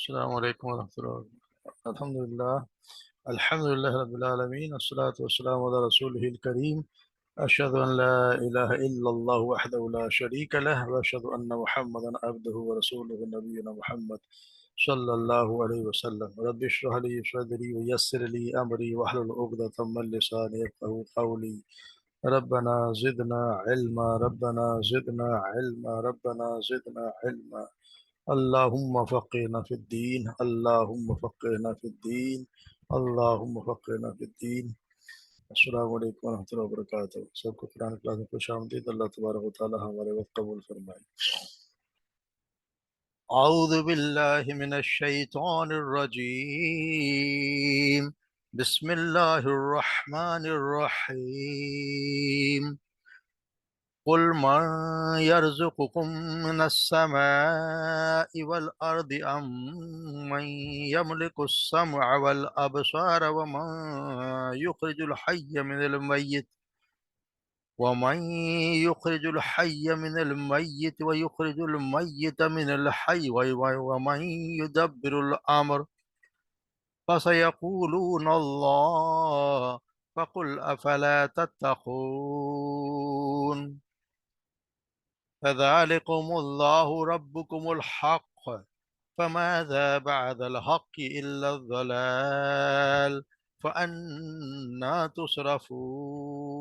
السلام علیکم ورحمۃ اللہ وبرکاتہ۔ الحمد للہ، الحمد للہ رب العالمین، والصلاة والسلام علی رسولہ الکریم، اشہد ان لا الہ الا اللہ وحدہ لا شریک لہ، واشہد ان محمدا عبدہ ورسولہ نبینا محمد صلی اللہ علیہ وسلم۔ رب اشرح لی صدری ویسر لی امری واحلل عقدۃ من لسانی یفقہوا قولی۔ ربنا زدنا علما، ربنا زدنا علما، ربنا زدنا علما۔ اللہم فقہنا فی الدین، اللہم فقہنا فی الدین، اللہم فقہنا فی الدین۔ السلام علیکم ورحمۃ اللہ وبرکاتہ۔ سب کو قرآن کلاس میں خوش آمدید۔ اللہ تبارک و تعالی ہمارے وقت قبول فرمائے۔ اعوذ باللہ من الشیطان الرجیم، بسم اللہ الرحمن الرحیم۔ قل من يرزقكم من السماء والأرض أم من يملك السمع والأبصار ومن يخرج الحي من الميت ويخرج الميت من الحي ومن يدبر الأمر فسيقولون الله فقل أفلا تتقون فذلكم الله ربكم الحق فماذا بعد الحق إلا الضلال فأنا تصرفون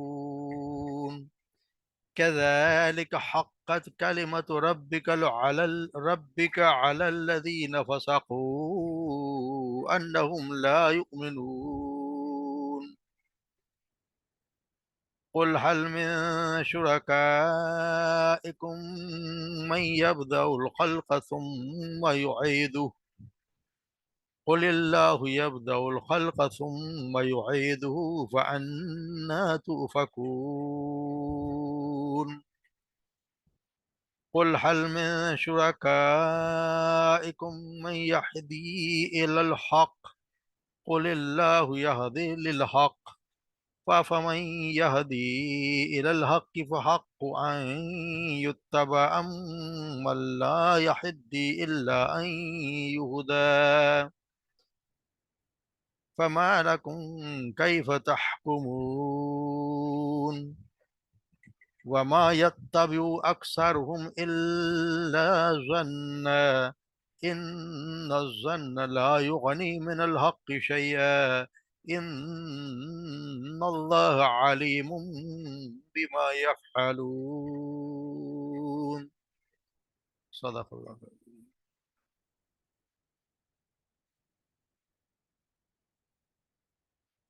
كذلك حقت كلمة ربك على الذين فسقوا أنهم لا يؤمنون قل هل من شركائكم من يبدأ الخلق ثم يعيده قل الله يبدأ الخلق ثم يعيده فأنا تؤفكون قل هل من شركائكم من يهدي إلى الحق قل الله يهدي للحق فمن يهدي إلى الحق فحق أن يتبع من لا يهدي إلا أن يهدى فما لكم كيف تحكمون وما يتبع أكثرهم إلا ظنا إن الظن لا يغني من الحق شيئا إن الله عليم بما يفعلون صدق اللہ۔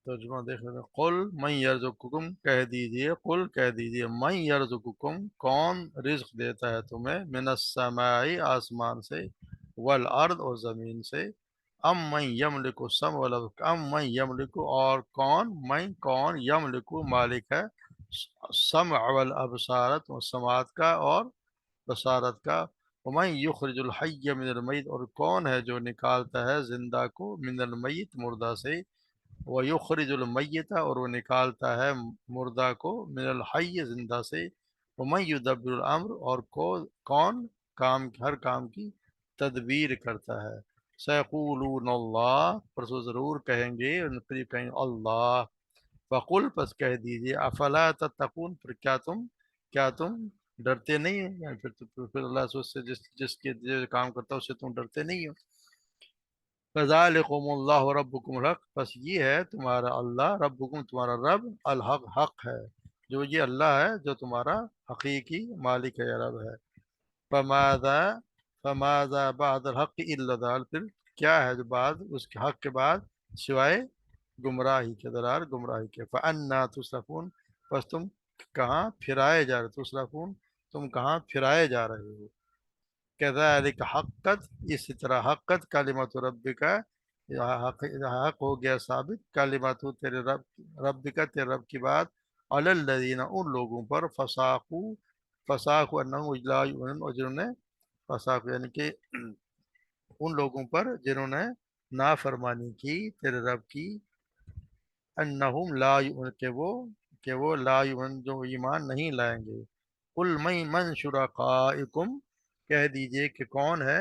ترجمہ دیکھ لیتے ہیں۔ قل من یرزقکم، کہہ دیجئے، قل کہہ دیجئے، من یرزقکم، کون رزق دیتا ہے تمہیں، من السماء، آسمان سے، والارض، اور زمین سے، ام من یملک السمع والابصار، ام من یملک، اور کون یملک، مالک ہے، السمع والابصار، سماعت کا اور بصارت کا، ومن یخرج الحی من المیت، اور کون ہے جو نکالتا ہے زندہ کو، من المیت، مردہ سے، وَيُخْرِجُ الْمَيِّتَ، اور وہ نکالتا ہے مردہ کو، من الحی، زندہ سے، وَمَن يُدَبِّرُ الْأَمْرَ، اور کون ہر کام کی تدبیر کرتا ہے، سَيَقُولُونَ اللَّهُ، پرسو ضرور کہیں گے، ان قریب کہیں اللہ، فَقُلْ، پس کہہ دیجئے، أَفَلَا تَتَّقُونَ، پھر کیا تم ڈرتے نہیں ہیں، یعنی پھر اللہ سے جس کے جو کام کرتا ہے اس سے تم ڈرتے نہیں ہو۔ فَذَلِكُمُ اللَّهُ رَبُّكُمُ الْحَقُّ، بس یہ ہے تمہارا اللہ، ربکم، تمہارا رب، الحق، حق ہے، جو یہ اللہ ہے جو تمہارا حقیقی مالک ہے، یا رب ہے۔ فَمَاذَا بَعْدَ الْحَقِّ إِلَّا الضَّلَالُ، پھر کیا ہے جو بعد اس کے حق کے بعد سوائے گمراہی کے، ضلال، گمراہی کے۔ فَأَنَّا تُصْرَفُونَ، بس تم کہاں پھرائے جا رہے، تُصْرَفُونَ، تم کہاں پھرائے جا رہے ہو۔ كذلك حقت، اسی طرح حقت، کلمت ربک، حق ہو گیا ثابت، کلمت تیرے رب کا، تیرے رب کی بات، علی الذین، ان لوگوں پر، فساقوا انہم لا یؤمنون، اور جنہوں نے فساق، یعنی کہ ان لوگوں پر جنہوں نے نافرمانی کی تیرے رب کی، انہم لا یؤمنون، کہ وہ لا یؤمنون، جو ایمان نہیں لائیں گے۔ قل من شرکائکم، کہہ دیجئے کہ کون ہے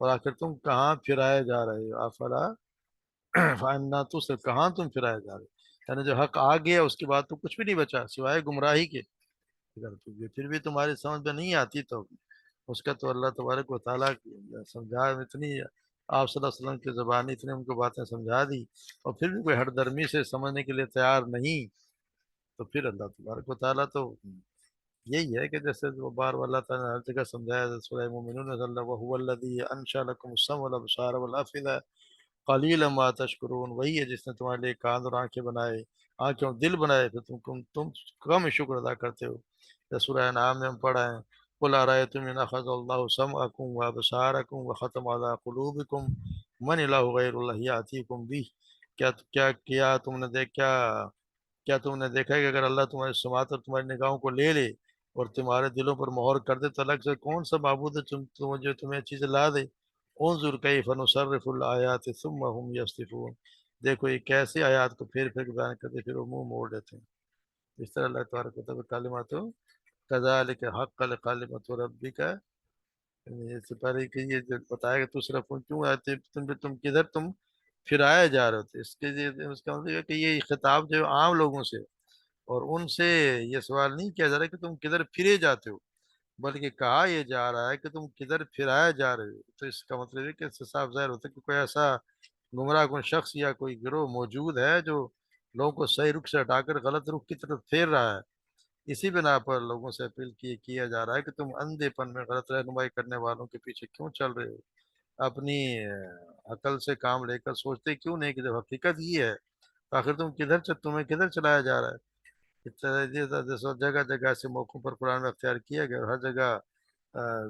اور آخر تم کہاں پھرائے جا رہے ہو؟ افلا فاناتو سے کہاں تم پھرائے جا رہے ہو؟ یعنی جو حق آ گیا اس کے بعد تو کچھ بھی نہیں بچا سوائے گمراہی کے. اگر پھر بھی تمہاری سمجھ میں نہیں آتی تو اس کا تو اللہ تبارک و تعالیٰ سمجھا اتنی، آپ صلی اللہ علیہ وسلم کی زبان اتنی ان کو باتیں سمجھا دی، اور پھر بھی کوئی ہر درمی سے سمجھنے کے لیے تیار نہیں. تو پھر اللہ تبارک و تعالیٰ تو یہی ہے کہ جیسے وہ بار اللہ تعالیٰ نے ہر جگہ سمجھایا ہے، سورہ مومنون میں صلی اللہ وهو الذی انشأ لکم السمع والابصار والافئدہ قلیلا ما تشکرون. وہی ہے جس نے تمہارے لیے کان اور آنکھیں بنائے، آنکھیں اور دل بنائے، پھر تم کم شکر ادا کرتے ہو. جیسے سورہ انعام میں ہم پڑھا ہے قل ارأیتم ان اخذ اللہ سمعکم وابصارکم وختم علی قلوبکم من الہ غیر اللہ یاتیکم بہ. کیا تم نے دیکھا ہے کہ اگر اللہ تمہاری سماعت اور تمہاری نگاہوں کو لے لے اور تمہارے دلوں پر مہر کر دے تو الگ سے کون سا معبود ہے جو تمہیں چیزیں لا دے. انظر کیف نصرف الآیات ثم هم یصدفون. دیکھو یہ کیسے آیات کو پھیر پھیر کے بیان کرتے پھر وہ منہ موڑ دیتے ہیں. اس طرح اللہ تبارک و تعالیٰ کلمات کذالک حق کلمۃ ربک. اس سے پہلے کہ یہ جو بتایا کہ تو صرف کیوں آتے تم کدھر تم پھرائے جا رہے ہوتے. اس کے اس کا مطلب ہے کہ یہ خطاب جو عام لوگوں سے اور ان سے یہ سوال نہیں کیا جا رہا کہ تم کدھر پھرے جاتے ہو، بلکہ کہا یہ جا رہا ہے کہ تم کدھر پھرائے جا رہے ہو. تو اس کا مطلب ہے کہ اس سے صاف ظاہر ہوتا ہے کہ کوئی ایسا گمراہ کن شخص یا کوئی گروہ موجود ہے جو لوگوں کو صحیح رخ سے ہٹا کر غلط رخ کی طرف پھیر رہا ہے. اسی بنا پر لوگوں سے اپیل کیا جا رہا ہے کہ تم اندھے پن میں غلط رہنمائی کرنے والوں کے پیچھے کیوں چل رہے ہو. اپنی عقل سے کام لے کر سوچتے کیوں نہیں کہ جب حقیقت یہ ہے تو آخر تمہیں کدھر چلایا جا رہا ہے. جگہ جگہ سے موقعوں پر قرآن میں اختیار کیا گیا اور ہر جگہ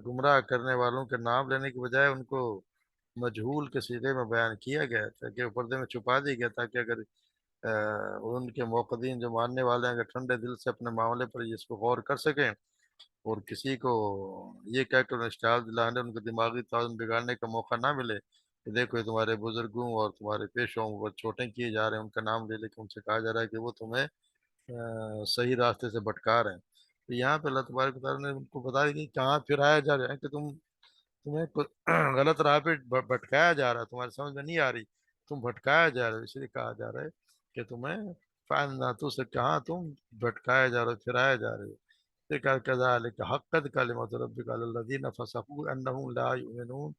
گمراہ کرنے والوں کے نام لینے کے بجائے ان کو مجہول کے صیغے میں بیان کیا گیا تاکہ وہ پردے میں چھپا دیا گیا تاکہ اگر ان کے موقدین جو ماننے والے ہیں اگر ٹھنڈے دل سے اپنے معاملے پر اس کو غور کر سکیں اور کسی کو یہ کہہ کر اشتعال دلانے ان کو دماغی توازن بگاڑنے کا موقع نہ ملے کہ دیکھو یہ تمہارے بزرگوں اور تمہارے پیشوں پر چھوٹیں کیے جا رہے ہیں، ان کا نام لے لے کے ان سے کہا جا رہا ہے کہ وہ تمہیں صحیح راستے سے بھٹکا رہے ہیں. تو یہاں پہ اللہ تبارک و تعالیٰ نے ان کو بتا دیا کہ کہاں پھرایا جا رہا ہے کہ تمہیں غلط راہ پہ بھٹکایا جا رہا ہے، تمہاری سمجھ میں نہیں آ رہی، تم بھٹکایا جا رہے ہو. اس لیے کہا جا رہا ہے کہ تمہیں فَأَنَّتُ سے کہاں تم بھٹکایا جا رہے ہو، پھرایا جا رہے ہو. پھر کہا كَذَلِكَ حَقَّتْ كَلِمَتُ رَبِّكَ عَلَى الَّذِينَ فَسَقُوا أَنَّهُمْ لَا يُؤْمِنُونَ.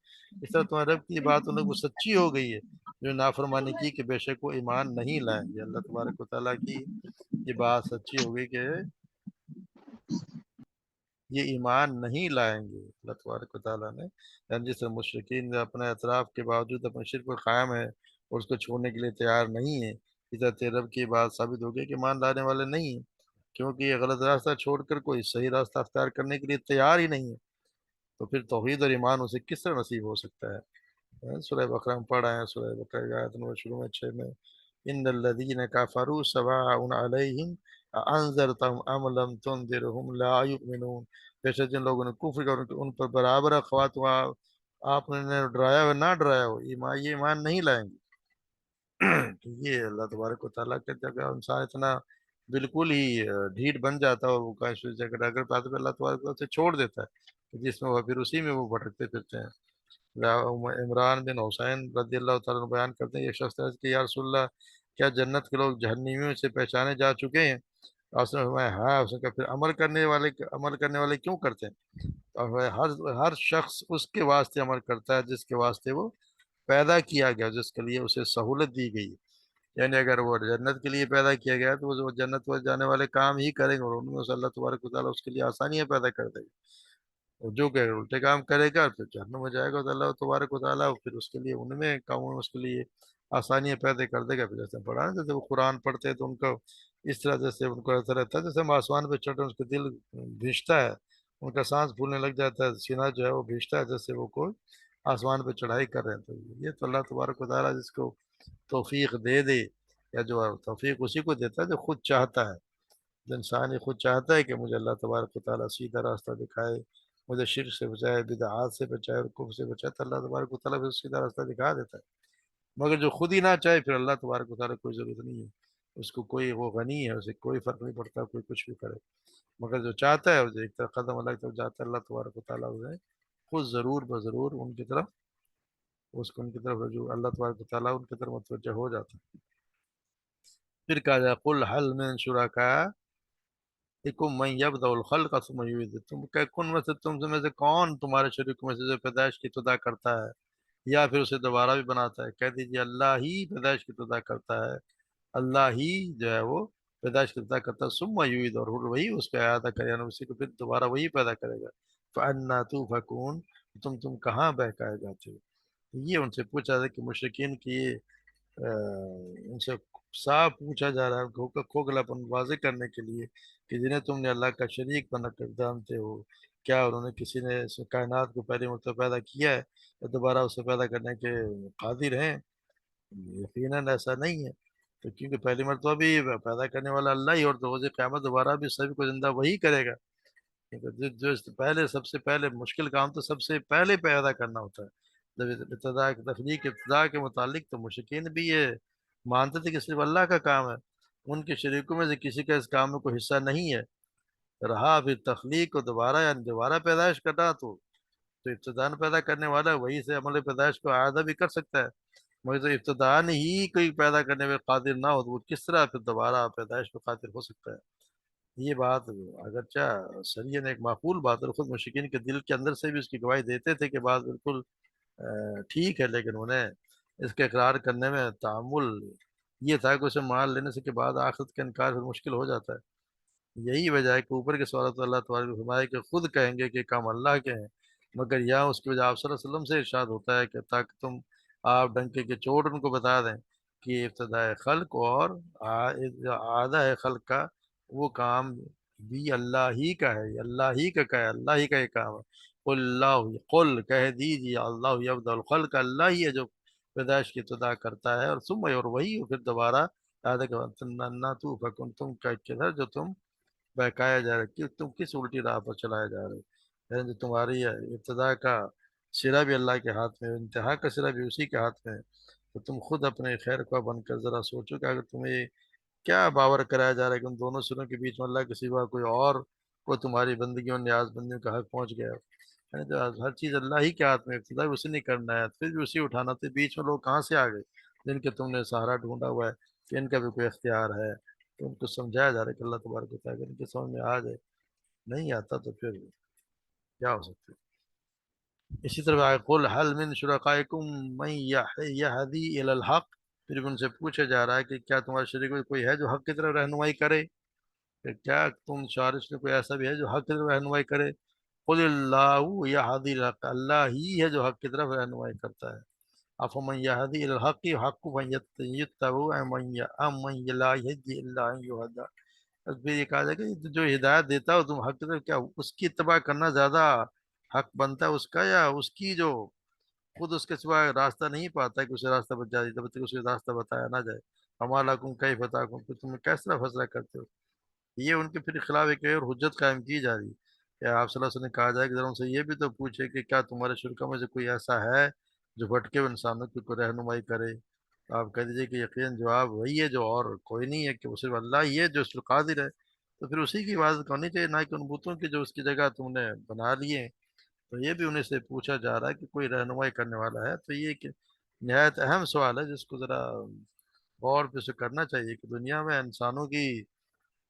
اس طرح تمہارے رب کی بات ان کو سچی ہو گئی ہے جو نافرمانی کی کہ بے شک وہ ایمان نہیں لائیں گے. اللہ تبارک و تعالیٰ کی یہ بات سچی ہو گئی کہ یہ ایمان نہیں لائیں گے. اللہ تبارک و تعالیٰ نے یعنی جس طرح مشرکین اپنے اعتراف کے باوجود اپنے شرک پر قائم ہے اور اس کو چھوڑنے کے لیے تیار نہیں ہے، اس طرح تیرے رب کی بات ثابت ہو گئی کہ ایمان لانے والے نہیں ہیں، کیونکہ یہ غلط راستہ چھوڑ کر کوئی صحیح راستہ اختیار کرنے کے لیے تیار ہی نہیں ہے. تو پھر توحید اور ایمان اسے کس طرح نصیب ہو سکتا ہے؟ سورہ بقرہ میں پڑھا ہے، سورہ بقرہ کی آیت نمبر شروع میں 6 میں ان الذین کفروا سواء علیہم انذرتهم ام لم تنذرهم لا یؤمنون. بے شک جن لوگوں نے کفر کیا ان پر برابر ہے خواہ تو آپ نے ڈرایا ہو نہ ڈرایا ہو، یہ ایمان نہیں لائیں گے. تو یہ اللہ تبارک و تعالیٰ کے جگہ انسان اتنا بالکل ہی ڈھیٹ بن جاتا ہے اور وہ کہیں سے جگہ اگر پاتے اللہ تبارک و تعالیٰ سے چھوڑ دیتا ہے جس میں وہ پھر اسی میں وہ بھٹکتے پھرتے ہیں. عمران بن حسین رضی اللہ تعالیٰ عنہ بیان کرتے ہیں ایک شخص نے کہ یا رسول اللہ کیا جنت کے لوگ جہنمیوں سے پہچانے جا چکے ہیں؟ اس نے فرمایا ہاں. اس نے کہا پھر عمل کرنے والے کیوں کرتے ہیں؟ اور ہر شخص اس کے واسطے عمل کرتا ہے جس کے واسطے وہ پیدا کیا گیا، جس کے لیے اسے سہولت دی گئی. یعنی اگر وہ جنت کے لیے پیدا کیا گیا تو وہ جنت میں جانے والے کام ہی کریں گے اور ان میں سے اللہ تبارک و تعالیٰ اس کے لیے آسانیاں پیدا کر دے گا. اور جو کہ الٹے کام کرے گا پھر جہنم میں جائے گا تو اللہ تبارک و تعالیٰ پھر اس کے لیے ان میں کاموں میں اس کے لیے آسانیاں پیدا کر دے گا. پھر جیسے پڑھا نا جیسے وہ قرآن پڑھتے ہیں تو ان کو اس طرح جیسے ان کو ایسا رہتا ہے جیسے ہم آسمان پہ چڑھتے ہیں اس کا دل بھیجتا ہے، ان کا سانس پھولنے لگ جاتا ہے، سینہ جو ہے وہ بھیجتا ہے جیسے وہ کوئی آسمان پہ چڑھائی کر رہے ہیں. تو یہ تو اللہ تبارک و تعالیٰ جس کو توفیق دے دے یا جو توفیق اسی کو دیتا ہے جو خود چاہتا ہے. جو انسان یہ خود چاہتا ہے کہ مجھے اللہ تبارک و تعالیٰ سیدھا راستہ دکھائے، مجھے شرک سے بچائے، بدعات سے بچائے اور کفر سے بچائے، تو اللہ تبارک و تعالیٰ پھر سیدھا راستہ دکھا دیتا ہے. مگر جو خود ہی نہ چاہے پھر اللہ تبارک و تعالیٰ کوئی ضرورت نہیں ہے، اس کو کوئی وہ غنی ہے، اسے کوئی فرق نہیں پڑتا کوئی کچھ بھی کرے. مگر جو چاہتا ہے اسے ایک طرف قدم اللہ کی طرف جاتا ہے اللہ تبارک و تعالیٰ اسے خود ضرور بضرور ان کی طرف اس کو ان کی طرف رجوع اللہ تبارک و تعالیٰ ان کی طرف متوجہ ہو جاتا ہے۔ پھر کہا جائے قل حل من شرکاء یکم من یبدأ الخلق ثم یعیدہ، تم کہ کن میں سے تم میں سے کون تمہارے شریک میں سے جو پیدائش کی ابتدا کرتا ہے یا پھر اسے دوبارہ بھی بناتا ہے؟ کہہ دیجیے اللہ ہی پیدائش کی ابتدا کرتا ہے، اللہ ہی جو ہے وہ پیدائش کی ابتدا کرتا ہے، ثم یعید، اور وہی اس پہ اعادہ کرے، یعنی اسی کو پھر دوبارہ وہی پیدا کرے گا۔ فَأَنَّىٰ تُؤْفَكُونَ، تم کہاں بہکائے جاتے ہو؟ یہ ان سے پوچھا تھا کہ مشرکین کی ان سے صاف پوچھا جا رہا ہے کھوکھلاپن واضح کرنے کے لیے کہ جنہیں تم نے اللہ کا شریک بنا کر جانتے ہو، کیا انہوں نے کسی نے اس کائنات کو پہلی مرتبہ پیدا کیا ہے یا دوبارہ اسے پیدا کرنے کے قادر ہیں؟ یقیناً ایسا نہیں ہے، تو کیونکہ پہلی مرتبہ بھی پیدا کرنے والا اللہ ہی، اور روز قیامت دوبارہ بھی سبھی کو زندہ وہی کرے گا۔ جو پہلے سب سے پہلے مشکل کام تو سب سے پہلے پیدا کرنا ہوتا ہے۔ جب ابتدا تخلیق ابتدا کے متعلق تو مشرکین بھی یہ مانتے تھے کہ صرف اللہ کا کام ہے، ان کے شریکوں میں سے کسی کا اس کام میں کوئی حصہ نہیں ہے۔ رہا پھر تخلیق کو دوبارہ یعنی دوبارہ پیدائش کرنا، تو ابتدان پیدا کرنے والا ہے، وہی سے عمل پیدائش کو اعادہ بھی کر سکتا ہے، مگر تو ابتدان ہی کوئی پیدا کرنے میں قادر نہ ہو تو وہ کس طرح پھر دوبارہ پیدائش پہ قادر ہو سکتا ہے؟ یہ بات اگرچہ شریعت نے ایک معقول بات ہے، خود مشرکین کے دل کے اندر سے بھی اس کی گواہی دیتے تھے کہ بات بالکل ٹھیک ہے، لیکن انہیں اس کے اقرار کرنے میں تعامل یہ تھا کہ اسے مان لینے سے کے بعد آخرت کا انکار پھر مشکل ہو جاتا ہے۔ یہی وجہ ہے کہ اوپر کے سوالات اللہ تبارک و فرمائے کہ خود کہیں گے کہ کام اللہ کے ہیں، مگر یہاں اس کی وجہ آپ صلی اللہ علیہ وسلم سے ارشاد ہوتا ہے کہ تاکہ تم آپ ڈنکے کے چوٹ ان کو بتا دیں کہ ابتدائے خلق اور آدھا ہے خلق کا وہ کام بھی اللہ ہی کا ہے، اللہ ہی کا ہے، اللہ ہی کا یہ کام ہے۔ قل اللہ، قل کہہ دیجیے اللہ یبدأ الخلق، اللہ ہی ہے جو پیدائش کی ابتدا کرتا ہے، اور ثم، اور وہی پھر دوبارہ آدھا کہ تو فکن، تم کا کدھر جو تم بہکایا جا رہا ہے، کہ تم کس الٹی راہ پر چلایا جا رہے ہو؟ یعنی جو تمہاری ابتدا کا سرا بھی اللہ کے ہاتھ میں ہے، انتہا کا سرا بھی اسی کے ہاتھ میں ہے، تو تم خود اپنے خیر خواہ بن کر ذرا سوچو کہ اگر تمہیں کیا باور کرایا جا رہا ہے کہ ان دونوں سروں کے بیچ میں اللہ کے سوا کوئی اور کو تمہاری بندگیوں نیاز بندیوں کا حق پہنچ گیا ہے؟ یعنی جو ہر چیز اللہ ہی کے ہاتھ میں، ابتدا بھی اسی نے کرنا ہے، پھر بھی اسی اٹھانا، تو بیچ میں لوگ کہاں سے آ گئے جن کے تم نے سہارا ڈھونڈا ہوا ہے کہ ان کا بھی کوئی اختیار ہے؟ تو ان کو سمجھایا جا رہا ہے کہ اللہ تبارک و تعالیٰ اگر ان کے سمجھ میں آ جائے، نہیں آتا تو پھر کیا ہو سکتا ہے؟ اسی طرح آئے قل حل من شرکائکم من یہدی الی الحق، پھر بھی ان سے پوچھا جا رہا ہے کہ کیا تمہارے شریک میں کوئی ہے جو حق کی طرف رہنمائی کرے؟ کہ کیا تم شارش میں کوئی ایسا بھی ہے جو حق کی طرف رہنمائی کرے؟ قل اللہ یہدی الحق، اللہ ہی ہے جو حق کی طرف رہنمائی کرتا ہے۔ افمن یہدی الی الحق حق من یتبع ام من لا یہدی الا ان یہدی، بس پھر یہ کہا جائے کہ جو ہدایت دیتا ہو تم حق کی طرف، کیا اس کی اتباع کرنا زیادہ حق بنتا ہے اس کا، یا اس کی جو خود اس کے سوا راستہ نہیں پاتا ہے کہ اسے راستہ بتا جائے، جب تک اسے راستہ بتایا نہ جائے؟ ہمارا کم کئی فتح کم، پھر تم کس طرح فیصلہ کرتے ہو؟ یہ ان کے پھر خلاف ایک اور حجت قائم کی جا رہی ہے کہ آپ صلی اللہ علیہ وسلم نے کہا جائے کہ ذرا ان سے یہ بھی تو پوچھے کہ کیا تمہارے شرکا میں سے کوئی ایسا ہے جو بھٹکے ہوئے انسانوں کی کوئی رہنمائی کرے؟ تو آپ کہہ دیجیے کہ یقین جواب وہی ہے جو، اور کوئی نہیں ہے، کہ وہ صرف اللہ ہی ہے جو اس پر قادر ہے، تو پھر اسی کی عبادت کرنی چاہیے، نہ کہ ان بتوں کی جو اس کی جگہ تم نے بنا لیے ہیں۔ تو یہ بھی انہیں سے پوچھا جا رہا ہے کہ کوئی رہنمائی کرنے والا ہے؟ تو یہ ایک نہایت اہم سوال ہے جس کو ذرا غور پہ سے کرنا چاہیے کہ دنیا میں انسانوں کی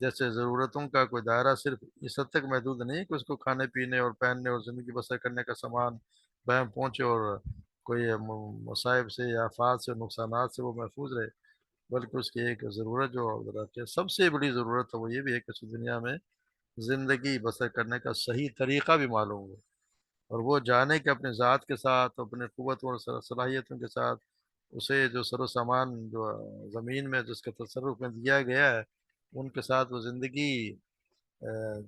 جیسے ضرورتوں کا کوئی دائرہ صرف اس حد تک محدود نہیں ہے کہ اس کو کھانے پینے اور پہننے اور زندگی بسر کرنے کا سامان بہم پہنچے اور کوئی مصائب سے یا آفات سے نقصانات سے وہ محفوظ رہے، بلکہ اس کی ایک ضرورت جو رکھے سب سے بڑی ضرورت ہے وہ یہ بھی ہے کہ اس دنیا میں زندگی بسر کرنے کا صحیح طریقہ بھی معلوم ہو، اور وہ جانے کہ اپنے ذات کے ساتھ، اپنے قوت اور صلاحیتوں کے ساتھ اسے جو سر و سامان جو زمین میں جس کے تصرف میں دیا گیا ہے ان کے ساتھ وہ زندگی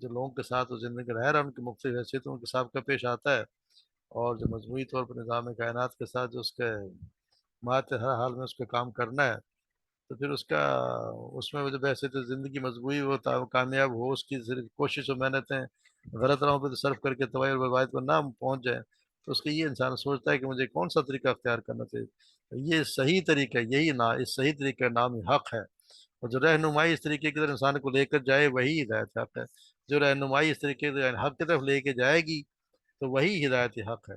جو لوگوں کے ساتھ وہ زندگی رہ رہا ہے ان کی مختلف حیثیتوں کے ساتھ کا پیش آتا ہے، اور جو مجموعی طور پر نظام کائنات کے ساتھ جو اس کے مات ہر حال میں اس پہ کام کرنا ہے، تو پھر اس کا اس میں وہ جو بحثیت زندگی مضبوطی وہ کامیاب ہو، اس کی صرف کوشش و محنتیں غلط راہوں پہ صرف کر کے تباہی اور بربادی پر نہ پہنچ جائیں، تو اس کے یہ انسان سوچتا ہے کہ مجھے کون سا طریقہ اختیار کرنا چاہیے؟ یہ صحیح طریقہ، یہی نا اس صحیح طریقے کا نام ہی حق ہے، اور جو رہنمائی اس طریقے کی طرف انسان کو لے کر جائے وہی ہدایت حق ہے، جو رہنمائی اس طریقے سے حق کی طرف لے کے جائے گی تو وہی ہدایت حق ہے۔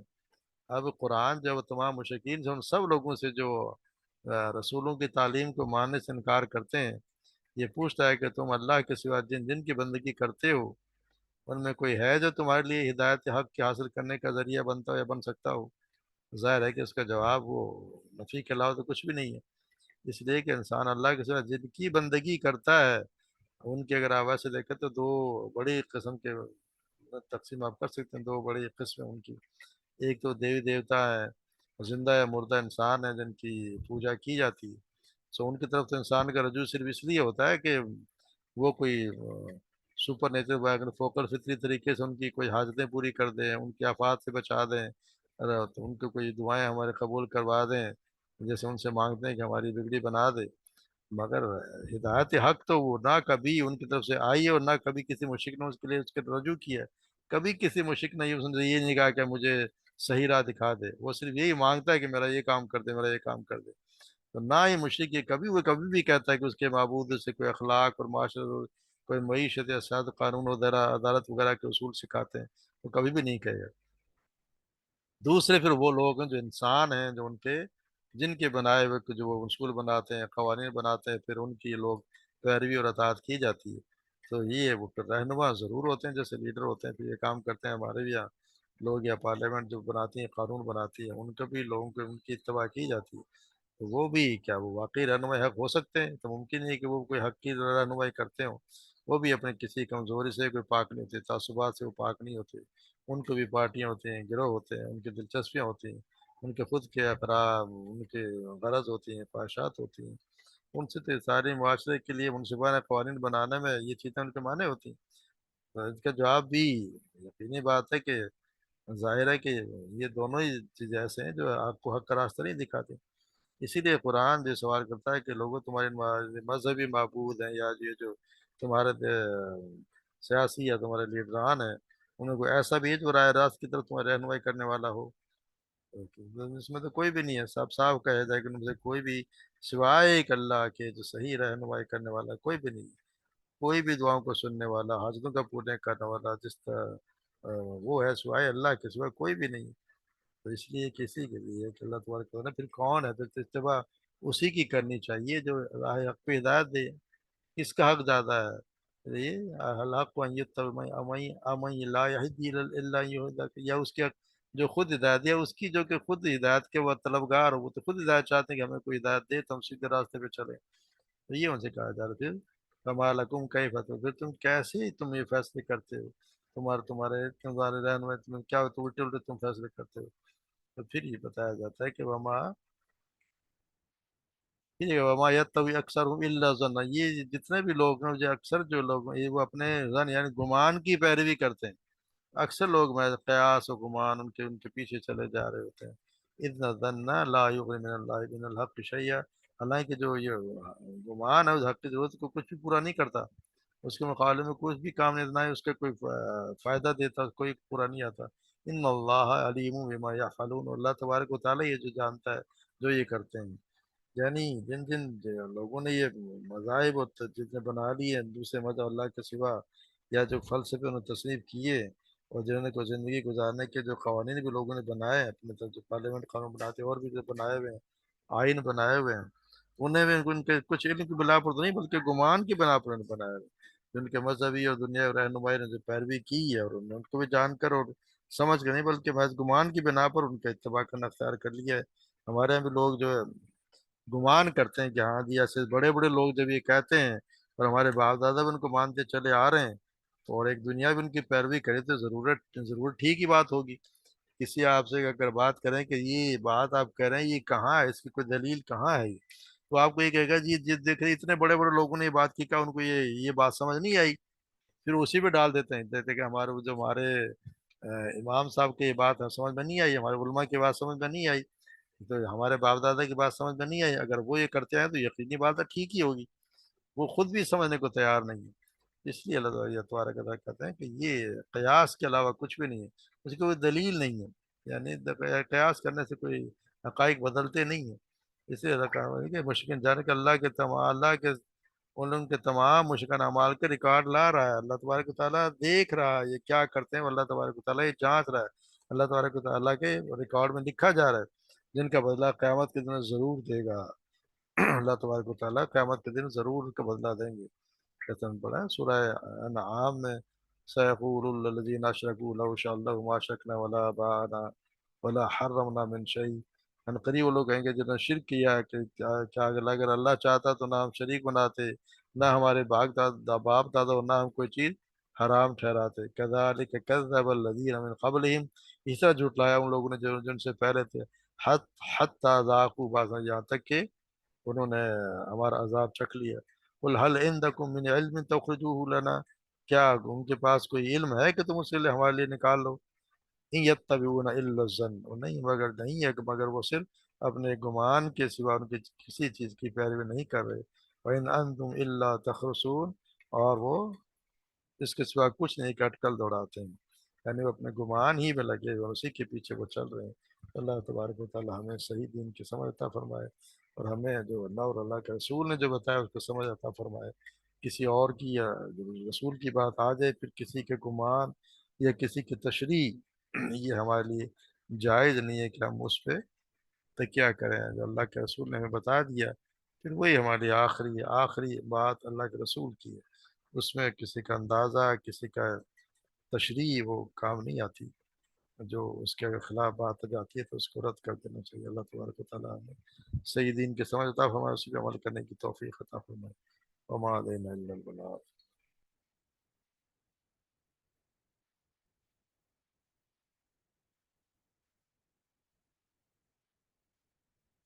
اب قرآن جو تمام مشرکین سے، ان سب لوگوں سے جو رسولوں کی تعلیم کو ماننے سے انکار کرتے ہیں، یہ پوچھتا ہے کہ تم اللہ کے سوا جن جن کی بندگی کرتے ہو، ان میں کوئی ہے جو تمہارے لیے ہدایت حق کے حاصل کرنے کا ذریعہ بنتا ہو یا بن سکتا ہو؟ ظاہر ہے کہ اس کا جواب وہ نفی کے علاوہ تو کچھ بھی نہیں ہے، اس لیے کہ انسان اللہ کے سوا جن کی بندگی کرتا ہے، ان کے اگر آپ ایسے دیکھیں تو دو بڑی قسم کے تقسیم آپ کر سکتے ہیں، دو بڑی قسمیں ان کی۔ ایک تو دیوی دیوتا ہے، زندہ یا مردہ انسان ہے جن کی پوجا کی جاتی ہے، سو ان کی طرف سے انسان کا رجوع صرف اس لیے ہوتا ہے کہ وہ کوئی سپر نیچرل اگر فوکل فطری طریقے سے ان کی کوئی حاجتیں پوری کر دیں، ان کی آفات سے بچا دیں، تو ان کو کوئی دعائیں ہمارے قبول کروا دیں، جیسے ان سے مانگتے ہیں کہ ہماری بگڑی بنا دے۔ مگر ہدایت حق تو وہ نہ کبھی ان کی طرف سے آئی ہے اور نہ کبھی کسی مشرک نے اس کے لیے اس کے رجوع کیا ہے۔ کبھی کسی مشرک نے اس نے یہ نہیں کہا کہ مجھے صحیح راہ دکھا دے، وہ صرف یہی مانگتا ہے کہ میرا یہ کام کر دے، میرا یہ کام کر دے۔ تو نہ ہی مشرک یہ کبھی وہ کبھی بھی کہتا ہے کہ اس کے معبود سے کوئی اخلاق اور معاشرت اور کوئی معیشت یا سیاست قانون وغیرہ عدالت وغیرہ کے اصول سکھاتے ہیں، وہ کبھی بھی نہیں کہے گا۔ دوسرے پھر وہ لوگ ہیں جو انسان ہیں، جو ان کے جن کے بنائے ہوئے جو وہ اصول بناتے ہیں، قوانین بناتے ہیں، پھر ان کی لوگ پیروی اور اطاعت کی جاتی ہے۔ تو یہ وہ پھر رہنما ضرور ہوتے ہیں، جیسے لیڈر ہوتے ہیں، پھر یہ کام کرتے ہیں ہمارے بھی یہاں لوگ، یا پارلیمنٹ جو بناتی ہیں قانون بناتی ہے، ان کو بھی لوگوں کو ان کی اتباع کی جاتی ہے۔ تو وہ بھی کیا وہ واقعی رہنمائی حق ہو سکتے ہیں؟ تو ممکن نہیں کہ وہ کوئی حق کی رہنمائی کرتے ہوں۔ وہ بھی اپنے کسی کمزوری سے کوئی پاک نہیں ہوتے، تعصبات سے وہ پاک نہیں ہوتے، ان کو بھی پارٹیاں ہوتی ہیں، گروہ ہوتے ہیں، ان کی دلچسپیاں ہوتی ہیں، ان کے خود کے افراد، ان کے غرض ہوتی ہیں، خواہشات ہوتی ہیں، ان سے تو سارے معاشرے کے لیے منصفانہ قوانین بنانے میں یہ چیزیں ان کے معنی ہوتی ہیں۔ تو اس کا جواب بھی یقینی بات ہے کہ ظاہر ہے کہ یہ دونوں ہی چیزیں ایسے ہیں جو آپ کو حق کا راستہ نہیں دکھاتے۔ اسی لیے قرآن جو سوال کرتا ہے کہ لوگوں تمہارے مذہبی معبود ہیں یا یہ جو تمہارے سیاسی یا تمہارے لیڈران ہیں، انہیں کوئی ایسا بھی ہے جو راہ راست کی طرف تمہیں رہنمائی کرنے والا ہو؟ اس میں تو کوئی بھی نہیں ہے، صاف صاف کہا جائے کہ ان میں سے کوئی بھی سوائے ایک اللہ کے جو صحیح رہنمائی کرنے والا ہے، کوئی بھی نہیں ہے۔ کوئی بھی دعاؤں کو سننے والا، حاجتوں کا پورے کرنے والا جس طرح وہ ہے، سوائے اللہ کے سوائے کوئی بھی نہیں ہے۔ تو اس لیے کسی کے لیے کہ اللہ تبارک و تعالیٰ پھر کون ہے، پھر تو اتباع اسی کی کرنی چاہیے جو راہ حق پہ ہدایت دے۔ کس کا حق زیادہ ہے؟ یہ الحق ان یتبع امن لا یہدی الا ان یہدی، یا اس کے جو خود ہدایت دیا، اس کی جو کہ خود ہدایت کے وہ طلبگار ہو، وہ تو خود ہدایت چاہتے ہیں کہ ہمیں کوئی ہدایت دے تو ہم سیدھے راستے پہ چلیں۔ تو یہ ان سے کہا جا رہا پھر فما لکم کیف تحکمون، پھر تم کیسے تم یہ فیصلے کرتے ہو، تمہارے رہنمائی تمہیں کیا ہوتا ہے، الٹے الٹے تم فیصلے کرتے ہو؟ تو پھر یہ بتایا جاتا ہے کہ وما یتبع اکثرهم الا ظن، یہ جتنے بھی لوگ ہیں، جو اکثر جو لوگ ہیں، یہ وہ اپنے ظن یعنی گمان کی پیروی کرتے ہیں۔ اکثر لوگ میں قیاس و گمان ان کے پیچھے چلے جا رہے ہوتے ہیں۔ اذن ظن لا یغنی من اللہ من الحق شیئا، حالانکہ جو یہ گمان ہے اس حق کی ضرورت کو کچھ بھی پورا نہیں کرتا، اس کے مقابلے میں کچھ بھی کام نہیں، نہ ہی اس کا کوئی فائدہ دیتا، کوئی پورا نہیں آتا۔ ان اللہ علیم بما یفعلون، اللہ تبارک و تعالیٰ یہ جو جانتا ہے جو یہ کرتے ہیں۔ یعنی جن جن لوگوں نے یہ مذاہب اور جتنے بنا لیے ہیں دوسرے مذہب اللہ کے سوا، یا جو فلسفے انہوں نے تصنیف کیے، اور جنہوں نے کوئی زندگی گزارنے کے جو قوانین بھی لوگوں نے بنائے ہیں اپنے طرف، جو پارلیمنٹ قانون بناتے ہیں اور بھی جو بنائے ہوئے ہیں، آئین بنائے ہوئے ہیں، انہیں بھی ان کے کچھ علم کی بنا پر تو نہیں بلکہ گمان کی بنا پر انہوں نے بنایا ہوئے ہیں۔ جن کے مذہبی اور دنیا رہنمائی نے جو پیروی کی ہے، اور انہوں نے ان کو بھی جان کر اور سمجھ کر نہیں بلکہ محض گمان کی بنا پر ان کا اتباع کرنا اختیار کر لیا ہے۔ ہمارے یہاں بھی لوگ جو ہے گمان کرتے ہیں کہ ہاں جی ایسے بڑے بڑے لوگ جب یہ کہتے ہیں اور ہمارے باپ دادا بھی ان کو مانتے چلے آ رہے ہیں، تو اور ایک دنیا بھی ان کی پیروی کرے تو ضرور ٹھیک ہی بات ہوگی۔ کسی آپ سے اگر بات کریں کہ یہ بات آپ کہہ رہے ہیں یہ کہاں ہے، اس کی کوئی دلیل کہاں ہے، تو آپ کو یہ کہے گا جی دیکھ رہے اتنے بڑے بڑے لوگوں نے یہ بات کی، کیا ان کو یہ بات سمجھ نہیں آئی؟ پھر اسی پہ ڈال دیتے ہیں، کہتے ہیں کہ ہمارے امام صاحب کی یہ بات سمجھ میں نہیں آئی، ہمارے علماء کی بات سمجھ میں نہیں آئی، تو ہمارے باپ دادا کی بات سمجھ میں نہیں آئی، اگر وہ یہ کرتے ہیں تو یقینی بات ہے ٹھیک ہی ہوگی۔ وہ خود بھی سمجھنے کو تیار نہیں ہے، اس لیے اللہ تعالیٰ تبارک و تعالیٰ کہتے ہیں کہ یہ قیاس کے علاوہ کچھ بھی نہیں ہے، اس کی کوئی دلیل نہیں ہے، یعنی قیاس کرنے سے کوئی حقائق بدلتے نہیں ہیں۔ اس لیے اللہ کہا ہے کہ مشکل جانے کہ اللہ کے ان کے تمام مشکن اعمال کے ریکارڈ لا رہا ہے، اللہ تبارک و تعالیٰ دیکھ رہا ہے یہ کیا کرتے ہیں، اللہ تبارک و تعالیٰ یہ جانچ رہا ہے۔ اللہ تبارک و تعالیٰ کے ریکارڈ میں لکھا جا رہا ہے، جن کا بدلہ قیامت کے دن ضرور دے گا۔ اللہ تبارک و تعالیٰ قیامت کے دن ضرور ان کا بدلہ دیں گے۔ کہتے ہیں پڑھا ہے سورہ انعام میں، سیقول الذین اشرکوا لو شاء اللہ ما اشرکنا ولا آباؤنا ولا حرمنا من شیء، ان قریب وہ لوگ کہیں گے جنہوں نے شرک کیا کہ کیا اگر اللہ چاہتا تو نہ ہم شریک بناتے، نہ ہمارے باپ دادا اور نہ ہم کوئی چیز حرام ٹھہراتے۔ کذالک کذب الذین من قبلہم، اس طرح جھٹلایا ان لوگوں نے جو جن سے پہلے تھے، حتی ذاقوا باسنا، یہاں تک کہ انہوں نے ہمارا عذاب چکھ لیا۔ قل هل عندکم من علم تخرجوه لنا، کیا ان کے پاس کوئی علم ہے کہ تم اسے ہمارے لیے نکال لو؟ ان یتبعون الا الظن، اور نہیں مگر نہیں ہے کہ مگر وہ صرف اپنے گمان کے سوا ان کی کسی چیز کی پیروی نہیں کر رہے۔ وان انتم الا تخرصون، اور وہ اس کے سوا کچھ نہیں کہ اٹکل دوڑاتے ہیں، یعنی وہ اپنے گمان ہی میں لگے ہوئے ہیں، اسی کے پیچھے وہ چل رہے ہیں۔ اللہ تبارک و تعالی ہمیں صحیح دین کی سمجھ عطا فرمائے، اور ہمیں جو اللہ اور اللہ کے رسول نے جو بتایا اس کو سمجھ عطا فرمائے۔ کسی اور کی یا رسول کی بات آ جائے، پھر کسی کے گمان یا کسی کی تشریح، یہ ہمارے لیے جائز نہیں ہے کہ ہم اس پہ تکیہ کریں۔ جو اللہ کے رسول نے ہمیں بتا دیا، پھر وہی ہماری آخری بات اللہ کے رسول کی ہے، اس میں کسی کا اندازہ، کسی کا تشریح وہ کام نہیں آتی۔ جو اس کے اگر خلاف بات جاتی ہے تو اس کو رد کر دینا چاہیے۔ اللہ تبارک و تعالیٰ ہمیں صحیح دین کے سمجھ عطا فرمائے، اسی پہ عمل کرنے کی توفیق عطا فرمائے۔ وما علینا الا البلاغ۔